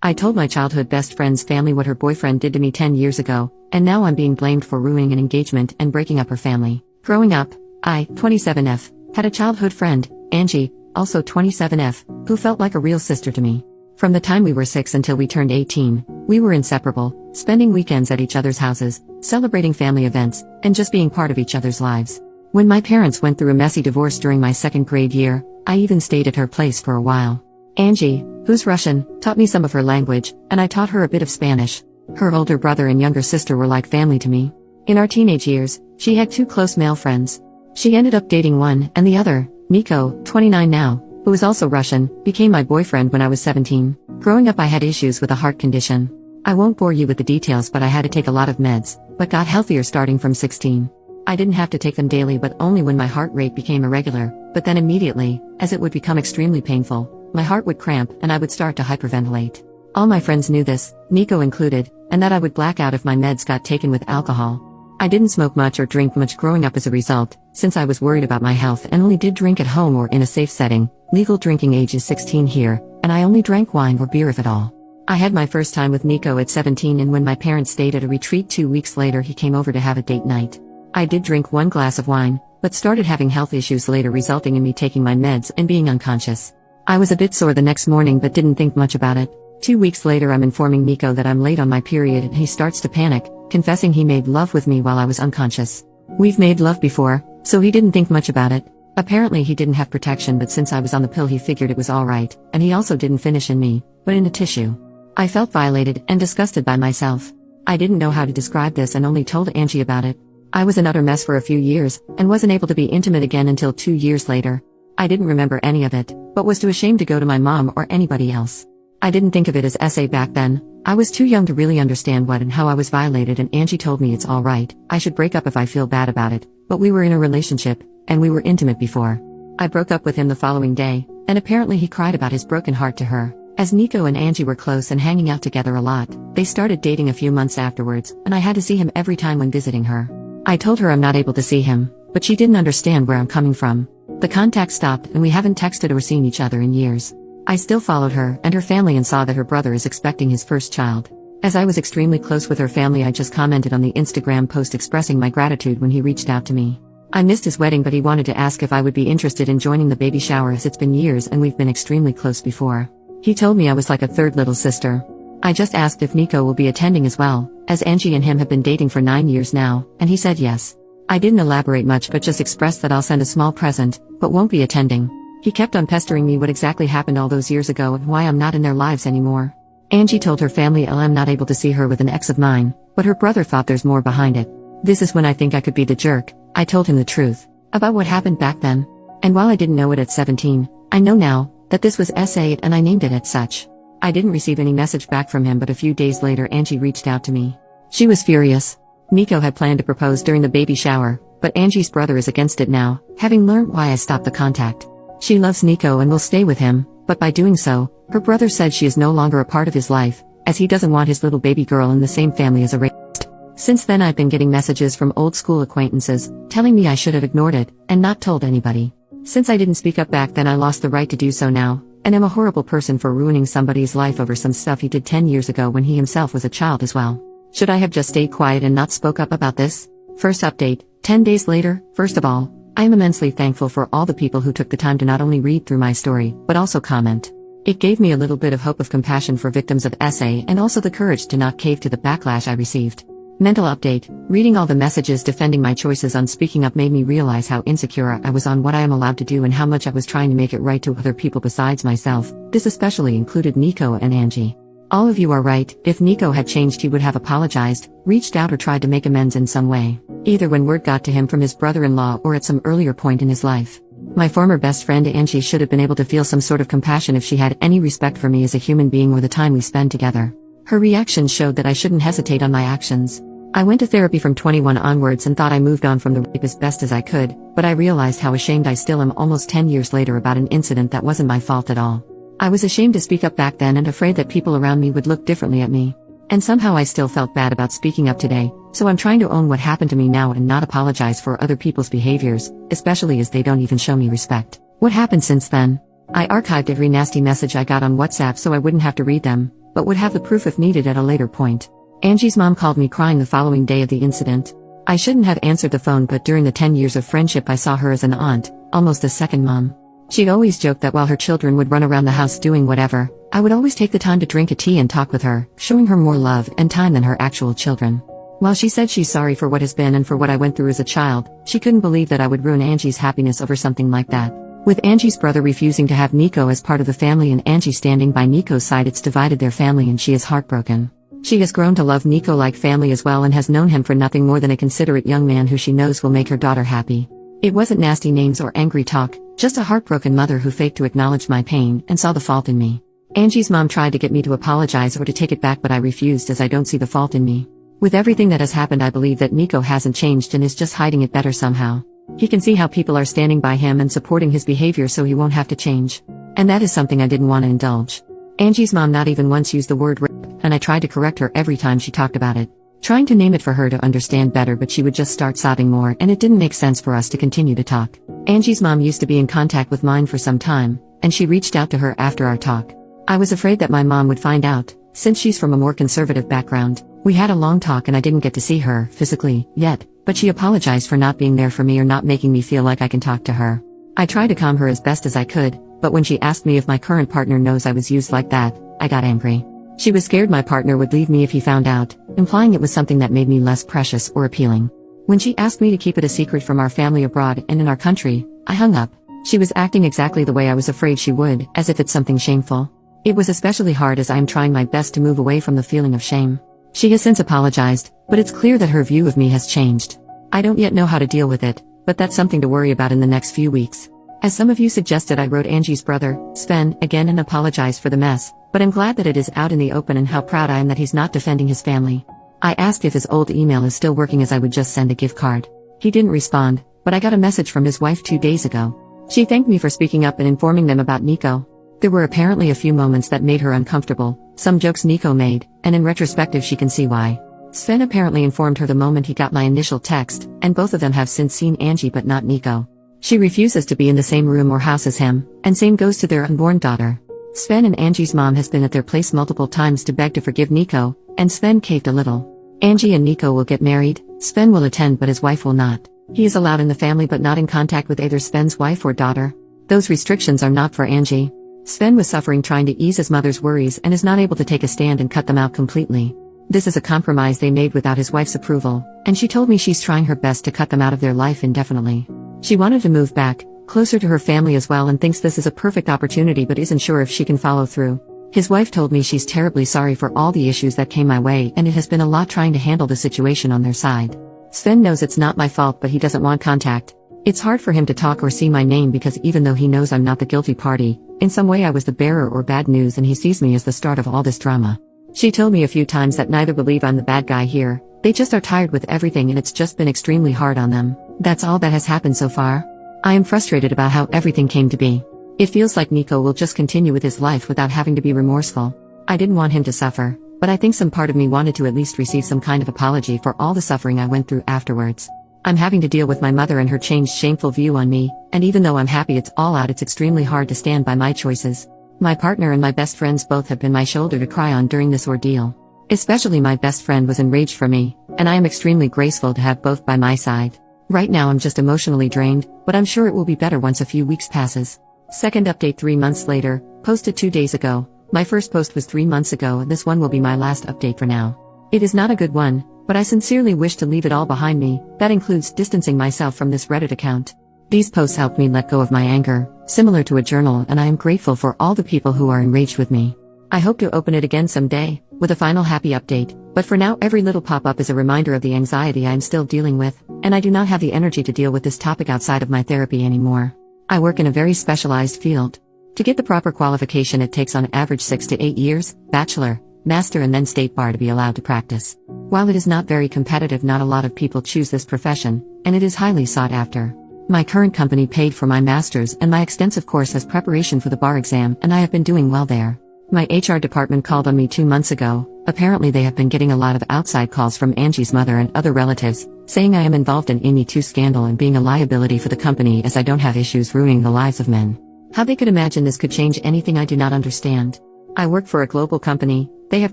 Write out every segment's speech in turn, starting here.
I told my childhood best friend's family what her boyfriend did to me 10 years ago, and now I'm being blamed for ruining an engagement and breaking up her family. Growing up, I, 27F, had a childhood friend, Angie, also 27F, who felt like a real sister to me. From the time we were 6 until we turned 18, we were inseparable, spending weekends at each other's houses, celebrating family events, and just being part of each other's lives. When my parents went through a messy divorce during my second grade year, I even stayed at her place for a while. Angie, who's Russian, taught me some of her language, and I taught her a bit of Spanish. Her older brother and younger sister were like family to me. In our teenage years, she had 2 close male friends. She ended up dating one, and the other, Nico, 29 now, who is also Russian, became my boyfriend when I was 17. Growing up I had issues with a heart condition. I won't bore you with the details, but I had to take a lot of meds, but got healthier starting from 16. I didn't have to take them daily but only when my heart rate became irregular, but then immediately, as it would become extremely painful, my heart would cramp and I would start to hyperventilate. All my friends knew this, Nico included, and that I would black out if my meds got taken with alcohol. I didn't smoke much or drink much growing up as a result, since I was worried about my health and only did drink at home or in a safe setting. Legal drinking age is 16 here, and I only drank wine or beer if at all. I had my first time with Nico at 17, and when my parents stayed at a retreat 2 weeks later he came over to have a date night. I did drink 1 glass of wine, but started having health issues later resulting in me taking my meds and being unconscious. I was a bit sore the next morning but didn't think much about it. 2 weeks later I'm informing Nico that I'm late on my period and he starts to panic, confessing he made love with me while I was unconscious. We've made love before, so he didn't think much about it. Apparently he didn't have protection, but since I was on the pill he figured it was alright, and he also didn't finish in me, but in a tissue. I felt violated and disgusted by myself. I didn't know how to describe this and only told Angie about it. I was an utter mess for a few years, and wasn't able to be intimate again until 2 years later. I didn't remember any of it, but was too ashamed to go to my mom or anybody else. I didn't think of it as SA back then. I was too young to really understand what and how I was violated, and Angie told me it's alright, I should break up if I feel bad about it, but we were in a relationship, and we were intimate before. I broke up with him the following day, and apparently he cried about his broken heart to her. As Nico and Angie were close and hanging out together a lot, they started dating a few months afterwards, and I had to see him every time when visiting her. I told her I'm not able to see him, but she didn't understand where I'm coming from. The contact stopped and we haven't texted or seen each other in years. I still followed her and her family and saw that her brother is expecting his first child. As I was extremely close with her family, I just commented on the Instagram post expressing my gratitude when he reached out to me. I missed his wedding, but he wanted to ask if I would be interested in joining the baby shower, as it's been years and we've been extremely close before. He told me I was like a third little sister. I just asked if Nico will be attending as well, as Angie and him have been dating for 9 years now, and he said yes. I didn't elaborate much but just expressed that I'll send a small present, but won't be attending. He kept on pestering me what exactly happened all those years ago and why I'm not in their lives anymore. Angie told her family I'm not able to see her with an ex of mine, but her brother thought there's more behind it. This is when I think I could be the jerk. I told him the truth about what happened back then. And while I didn't know it at 17, I know now that this was SA and I named it as such. I didn't receive any message back from him, but a few days later Angie reached out to me. She was furious. Nico had planned to propose during the baby shower, but Angie's brother is against it now, having learned why I stopped the contact. She loves Nico and will stay with him, but by doing so, her brother said she is no longer a part of his life, as he doesn't want his little baby girl in the same family as a rapist. Since then I've been getting messages from old school acquaintances, telling me I should have ignored it, and not told anybody. Since I didn't speak up back then, I lost the right to do so now, and am a horrible person for ruining somebody's life over some stuff he did 10 years ago when he himself was a child as well. Should I have just stayed quiet and not spoke up about this? First update, 10 days later. First of all, I am immensely thankful for all the people who took the time to not only read through my story, but also comment. It gave me a little bit of hope of compassion for victims of SA and also the courage to not cave to the backlash I received. Mental update, reading all the messages defending my choices on speaking up made me realize how insecure I was on what I am allowed to do and how much I was trying to make it right to other people besides myself. This especially included Nico and Angie. All of you are right. If Nico had changed, he would have apologized, reached out, or tried to make amends in some way, either when word got to him from his brother-in-law or at some earlier point in his life. My former best friend Angie should have been able to feel some sort of compassion if she had any respect for me as a human being or the time we spend together. Her reaction showed that I shouldn't hesitate on my actions. I went to therapy from 21 onwards and thought I moved on from the rape as best as I could, but I realized how ashamed I still am almost 10 years later about an incident that wasn't my fault at all. I was ashamed to speak up back then and afraid that people around me would look differently at me. And somehow I still felt bad about speaking up today, so I'm trying to own what happened to me now and not apologize for other people's behaviors, especially as they don't even show me respect. What happened since then? I archived every nasty message I got on WhatsApp so I wouldn't have to read them, but would have the proof if needed at a later point. Angie's mom called me crying the following day of the incident. I shouldn't have answered the phone, but during the 10 years of friendship I saw her as an aunt, almost a second mom. She'd always joked that while her children would run around the house doing whatever, I would always take the time to drink a tea and talk with her, showing her more love and time than her actual children. While she said she's sorry for what has been and for what I went through as a child, she couldn't believe that I would ruin Angie's happiness over something like that. With Angie's brother refusing to have Nico as part of the family and Angie standing by Nico's side, it's divided their family and she is heartbroken. She has grown to love Nico like family as well and has known him for nothing more than a considerate young man who she knows will make her daughter happy. It wasn't nasty names or angry talk, just a heartbroken mother who faked to acknowledge my pain and saw the fault in me. Angie's mom tried to get me to apologize or to take it back, but I refused as I don't see the fault in me. With everything that has happened, I believe that Nico hasn't changed and is just hiding it better somehow. He can see how people are standing by him and supporting his behavior, so he won't have to change. And that is something I didn't want to indulge. Angie's mom not even once used the word rape, and I tried to correct her every time she talked about it, trying to name it for her to understand better, but she would just start sobbing more and it didn't make sense for us to continue to talk. Angie's mom used to be in contact with mine for some time, and she reached out to her after our talk. I was afraid that my mom would find out, since she's from a more conservative background. We had a long talk and I didn't get to see her physically yet, but she apologized for not being there for me or not making me feel like I can talk to her. I tried to calm her as best as I could, but when she asked me if my current partner knows I was used like that, I got angry. She was scared my partner would leave me if he found out, implying it was something that made me less precious or appealing. When she asked me to keep it a secret from our family abroad and in our country, I hung up. She was acting exactly the way I was afraid she would, as if it's something shameful. It was especially hard as I am trying my best to move away from the feeling of shame. She has since apologized, but it's clear that her view of me has changed. I don't yet know how to deal with it, but that's something to worry about in the next few weeks. As some of you suggested, I wrote Angie's brother, Sven, again and apologized for the mess, but I'm glad that it is out in the open and how proud I am that he's not defending his family. I asked if his old email is still working as I would just send a gift card. He didn't respond, but I got a message from his wife 2 days ago. She thanked me for speaking up and informing them about Nico. There were apparently a few moments that made her uncomfortable, some jokes Nico made, and in retrospective she can see why. Sven apparently informed her the moment he got my initial text, and both of them have since seen Angie but not Nico. She refuses to be in the same room or house as him, and same goes to their unborn daughter. Sven and Angie's mom has been at their place multiple times to beg to forgive Nico, and Sven caved a little. Angie and Nico will get married, Sven will attend but his wife will not. He is allowed in the family but not in contact with either Sven's wife or daughter. Those restrictions are not for Angie. Sven was suffering trying to ease his mother's worries and is not able to take a stand and cut them out completely. This is a compromise they made without his wife's approval, and she told me she's trying her best to cut them out of their life indefinitely. She wanted to move back, closer to her family as well, and thinks this is a perfect opportunity but isn't sure if she can follow through. His wife told me she's terribly sorry for all the issues that came my way and it has been a lot trying to handle the situation on their side. Sven knows it's not my fault but he doesn't want contact. It's hard for him to talk or see my name because even though he knows I'm not the guilty party, in some way I was the bearer or bad news and he sees me as the start of all this drama. She told me a few times that neither believe I'm the bad guy here, they just are tired with everything and it's just been extremely hard on them. That's all that has happened so far. I am frustrated about how everything came to be. It feels like Nico will just continue with his life without having to be remorseful. I didn't want him to suffer, but I think some part of me wanted to at least receive some kind of apology for all the suffering I went through afterwards. I'm having to deal with my mother and her changed shameful view on me, and even though I'm happy it's all out, it's extremely hard to stand by my choices. My partner and my best friends both have been my shoulder to cry on during this ordeal. Especially my best friend was enraged for me, and I am extremely grateful to have both by my side. Right now I'm just emotionally drained, but I'm sure it will be better once a few weeks passes. Second update 3 months later, posted 2 days ago. My first post was 3 months ago and this one will be my last update for now. It is not a good one, but I sincerely wish to leave it all behind me. That includes distancing myself from this Reddit account. These posts helped me let go of my anger, similar to a journal, and I am grateful for all the people who are enraged with me. I hope to open it again someday, with a final happy update, but for now every little pop-up is a reminder of the anxiety I am still dealing with, and I do not have the energy to deal with this topic outside of my therapy anymore. I work in a very specialized field. To get the proper qualification it takes on average 6 to 8 years, bachelor, master and then state bar to be allowed to practice. While it is not very competitive, not a lot of people choose this profession, and it is highly sought after. My current company paid for my master's and my extensive course as preparation for the bar exam, and I have been doing well there. My HR department called on me 2 months ago. Apparently they have been getting a lot of outside calls from Angie's mother and other relatives, saying I am involved in Amy 2 scandal and being a liability for the company as I don't have issues ruining the lives of men. How they could imagine this could change anything I do not understand. I work for a global company, they have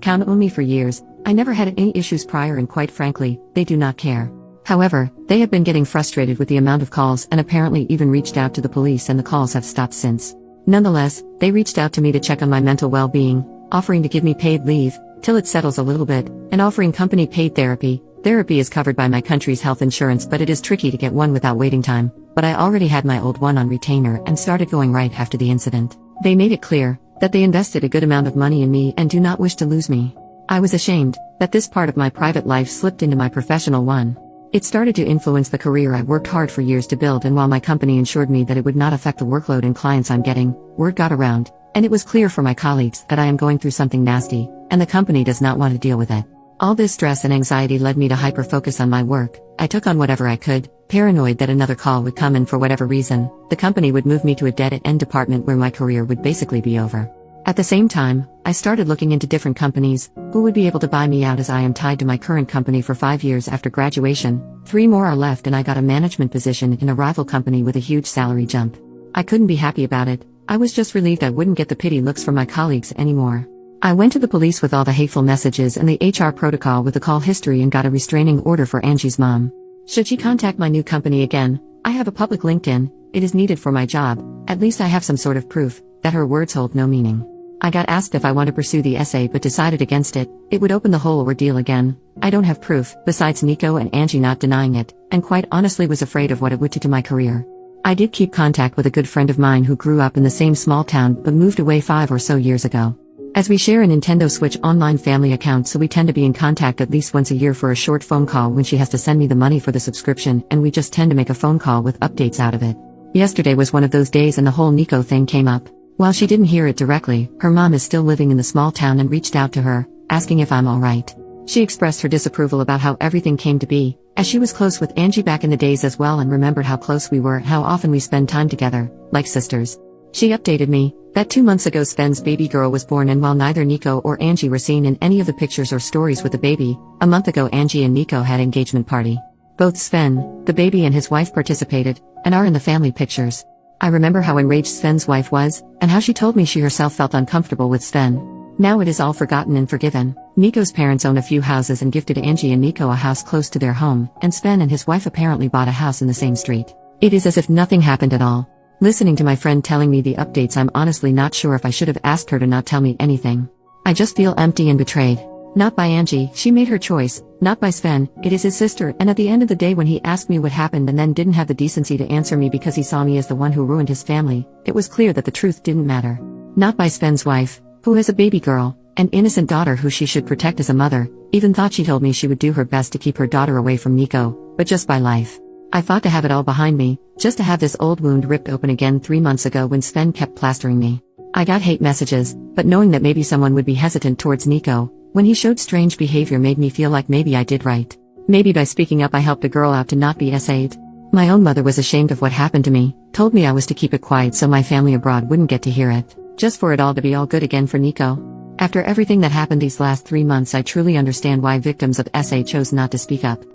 counted on me for years, I never had any issues prior and quite frankly, they do not care. However, they have been getting frustrated with the amount of calls and apparently even reached out to the police and the calls have stopped since. Nonetheless, they reached out to me to check on my mental well-being, offering to give me paid leave, till it settles a little bit, and offering company paid therapy. Therapy is covered by my country's health insurance, but it is tricky to get one without waiting time, but I already had my old one on retainer and started going right after the incident. They made it clear that they invested a good amount of money in me and do not wish to lose me. I was ashamed that this part of my private life slipped into my professional one. It started to influence the career I worked hard for years to build, and while my company ensured me that it would not affect the workload and clients I'm getting, word got around, and it was clear for my colleagues that I am going through something nasty, and the company does not want to deal with it. All this stress and anxiety led me to hyper-focus on my work. I took on whatever I could, paranoid that another call would come and for whatever reason, the company would move me to a dead-end department where my career would basically be over. At the same time, I started looking into different companies who would be able to buy me out, as I am tied to my current company for 5 years after graduation. 3 more are left and I got a management position in a rival company with a huge salary jump. I couldn't be happy about it. I was just relieved I wouldn't get the pity looks from my colleagues anymore. I went to the police with all the hateful messages and the HR protocol with the call history and got a restraining order for Angie's mom. Should she contact my new company again, I have a public LinkedIn. It is needed for my job. At least I have some sort of proof that her words hold no meaning. I got asked if I want to pursue the essay but decided against it. It would open the whole ordeal again. I don't have proof, besides Nico and Angie not denying it, and quite honestly was afraid of what it would do to my career. I did keep contact with a good friend of mine who grew up in the same small town but moved away 5 or so years ago. As we share a Nintendo Switch online family account, so we tend to be in contact at least once a year for a short phone call when she has to send me the money for the subscription, and we just tend to make a phone call with updates out of it. Yesterday was one of those days and the whole Nico thing came up. While she didn't hear it directly, her mom is still living in the small town and reached out to her, asking if I'm alright. She expressed her disapproval about how everything came to be, as she was close with Angie back in the days as well and remembered how close we were, how often we spend time together, like sisters. She updated me that 2 months ago Sven's baby girl was born, and while neither Nico or Angie were seen in any of the pictures or stories with the baby, a month ago Angie and Nico had engagement party. Both Sven, the baby, and his wife participated, and are in the family pictures. I remember how enraged Sven's wife was, and how she told me she herself felt uncomfortable with Sven. Now it is all forgotten and forgiven. Nico's parents own a few houses and gifted Angie and Nico a house close to their home, and Sven and his wife apparently bought a house in the same street. It is as if nothing happened at all. Listening to my friend telling me the updates, I'm honestly not sure if I should have asked her to not tell me anything. I just feel empty and betrayed. Not by Angie, she made her choice. Not by Sven, it is his sister, and at the end of the day when he asked me what happened and then didn't have the decency to answer me because he saw me as the one who ruined his family, it was clear that the truth didn't matter. Not by Sven's wife, who has a baby girl, an innocent daughter who she should protect as a mother, even thought she told me she would do her best to keep her daughter away from Nico, but just by life. I fought to have it all behind me, just to have this old wound ripped open again 3 months ago when Sven kept plastering me. I got hate messages, but knowing that maybe someone would be hesitant towards Nico when he showed strange behavior made me feel like maybe I did right. Maybe by speaking up I helped a girl out to not be SA'd. My own mother was ashamed of what happened to me, told me I was to keep it quiet so my family abroad wouldn't get to hear it, just for it all to be all good again for Nico. After everything that happened these last 3 months, I truly understand why victims of SA chose not to speak up.